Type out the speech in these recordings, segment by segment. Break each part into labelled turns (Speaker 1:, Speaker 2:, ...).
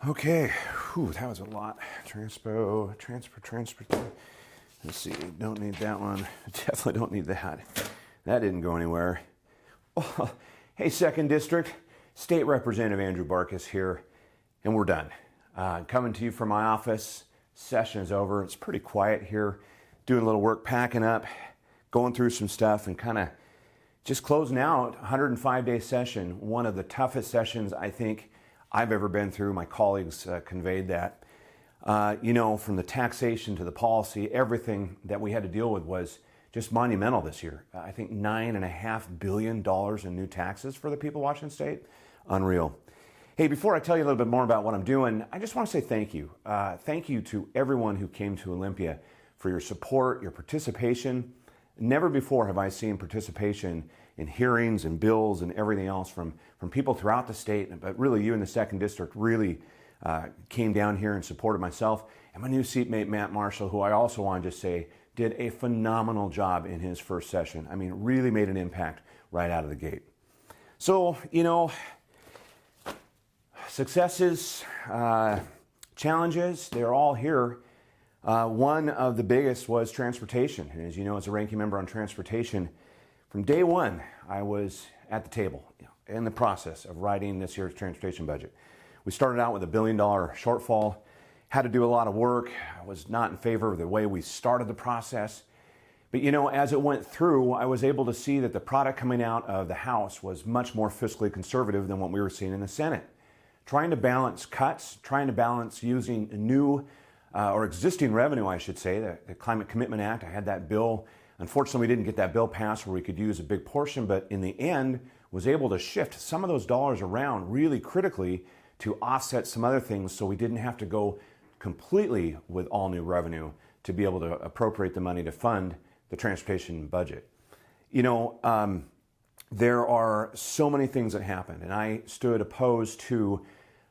Speaker 1: Okay, whew, that was a lot. Transfer. Let's see, don't need that one. Definitely don't need that. That didn't go anywhere. Oh, hey, 2nd District, State Representative Andrew Barkis here, and we're done. Coming to you from my office. Session is over. It's pretty quiet here. Doing a little work, packing up, going through some stuff, and kind of just closing out 105-day session. One of the toughest sessions I think I've ever been through. My colleagues conveyed that. From the taxation to the policy, everything that we had to deal with was just monumental this year. I think $9.5 billion in new taxes for the people of Washington State. Unreal. Hey, before I tell you a little bit more about what I'm doing, I just want to say thank you. Thank you to everyone who came to Olympia for your support, your participation. Never before have I seen participation in hearings and bills and everything else from people throughout the state, but really you in the 2nd District really came down here and supported myself and my new seatmate, Matt Marshall, who I also want to just say did a phenomenal job in his first session. I mean, really made an impact right out of the gate. So, successes, challenges, they're all here. One of the biggest was transportation. And as you know, as a ranking member on transportation, from day one, I was at the table in the process of writing this year's transportation budget. We started out with a $1 billion shortfall, had to do a lot of work. I was not in favor of the way we started the process. But as it went through, I was able to see that the product coming out of the House was much more fiscally conservative than what we were seeing in the Senate. Trying to balance cuts, trying to balance using new or existing revenue, I should say, the Climate Commitment Act. I had that bill. Unfortunately, we didn't get that bill passed where we could use a big portion, but in the end, was able to shift some of those dollars around really critically to offset some other things so we didn't have to go completely with all new revenue to be able to appropriate the money to fund the transportation budget. There are so many things that happened, and I stood opposed to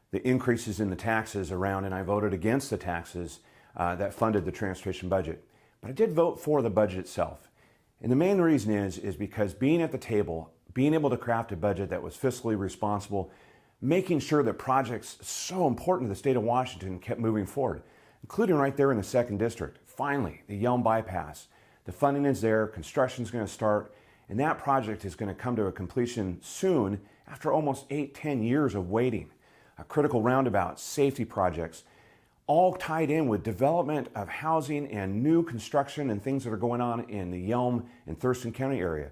Speaker 1: the increases in the taxes around, and I voted against the taxes that funded the transportation budget. But I did vote for the budget itself. And the main reason is because being at the table, being able to craft a budget that was fiscally responsible, making sure that projects so important to the state of Washington kept moving forward, including right there in the 2nd District. Finally, the Yelm Bypass. The funding is there, construction is going to start, and that project is going to come to a completion soon after almost 8-10 years of waiting. A critical roundabout, safety projects, all tied in with development of housing and new construction and things that are going on in the Yelm and Thurston County area.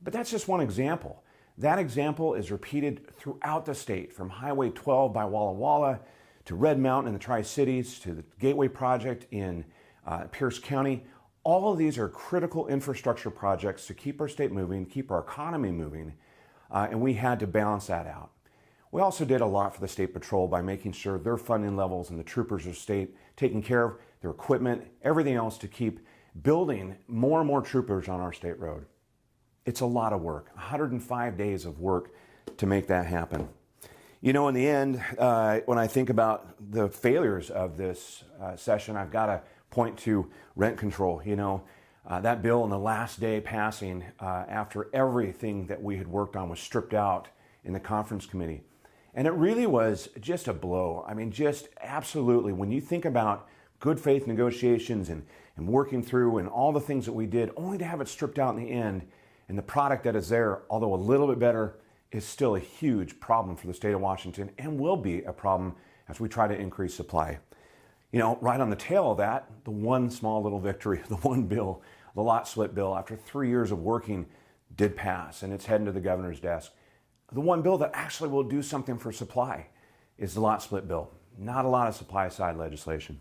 Speaker 1: But that's just one example. That example is repeated throughout the state, from Highway 12 by Walla Walla to Red Mountain in the Tri-Cities to the Gateway Project in Pierce County. All of these are critical infrastructure projects to keep our state moving, keep our economy moving, and we had to balance that out. We also did a lot for the State Patrol by making sure their funding levels and the troopers of state taking care of their equipment, everything else to keep building more and more troopers on our state road. It's a lot of work, 105 days of work to make that happen. In the end, when I think about the failures of this session, I've got to point to rent control. That bill on the last day passing after everything that we had worked on was stripped out in the conference committee. And it really was just a blow. I mean, just absolutely, when you think about good faith negotiations and working through and all the things that we did, only to have it stripped out in the end, and the product that is there, although a little bit better, is still a huge problem for the state of Washington and will be a problem as we try to increase supply. Right on the tail of that, the one small little victory, the one bill, the lot split bill, after 3 years of working, did pass, and it's heading to the governor's desk. The one bill that actually will do something for supply is the lot split bill. Not a lot of supply side legislation.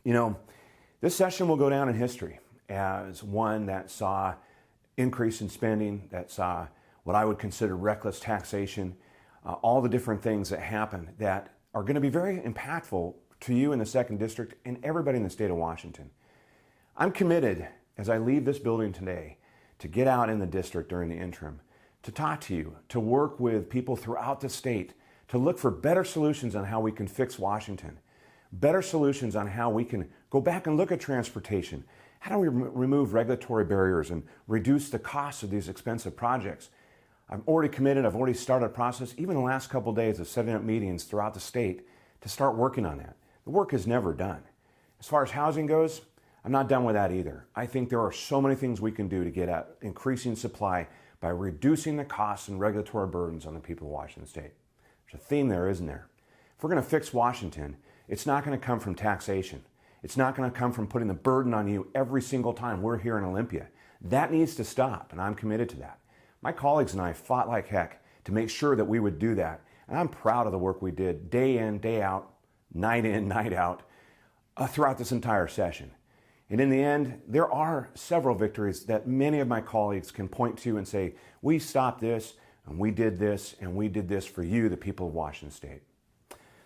Speaker 1: This session will go down in history as one that saw increase in spending, that saw what I would consider reckless taxation, all the different things that happened that are going to be very impactful to you in the 2nd District and everybody in the state of Washington. I'm committed, as I leave this building today, to get out in the district during the interim, to talk to you, to work with people throughout the state, to look for better solutions on how we can fix Washington, better solutions on how we can go back and look at transportation. How do we remove regulatory barriers and reduce the cost of these expensive projects? I'm already committed, I've already started a process, even the last couple of days of setting up meetings throughout the state to start working on that. The work is never done. As far as housing goes, I'm not done with that either. I think there are so many things we can do to get at increasing supply by reducing the costs and regulatory burdens on the people of Washington State. There's a theme there, isn't there? If we're going to fix Washington, it's not going to come from taxation. It's not going to come from putting the burden on you every single time we're here in Olympia. That needs to stop, and I'm committed to that. My colleagues and I fought like heck to make sure that we would do that, and I'm proud of the work we did day in, day out, night in, night out, throughout this entire session. And in the end, there are several victories that many of my colleagues can point to and say, we stopped this, and we did this, and we did this for you, the people of Washington State.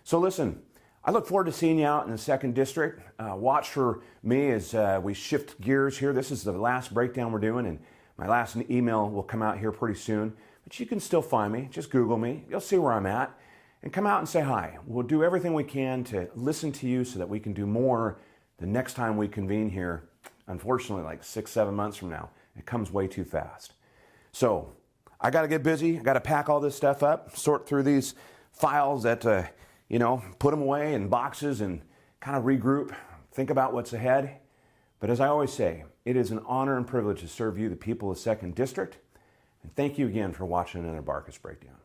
Speaker 1: So listen, I look forward to seeing you out in the 2nd District. Watch for me as we shift gears here. This is the last breakdown we're doing, and my last email will come out here pretty soon. But you can still find me. Just Google me. You'll see where I'm at. And come out and say hi. We'll do everything we can to listen to you so that we can do more the next time we convene here. Unfortunately, like 6-7 months from now. It comes way too fast. So I got to get busy. I got to pack all this stuff up, sort through these files that, put them away in boxes and kind of regroup, think about what's ahead. But as I always say, it is an honor and privilege to serve you, the people of 2nd District. And thank you again for watching another Barkis Breakdown.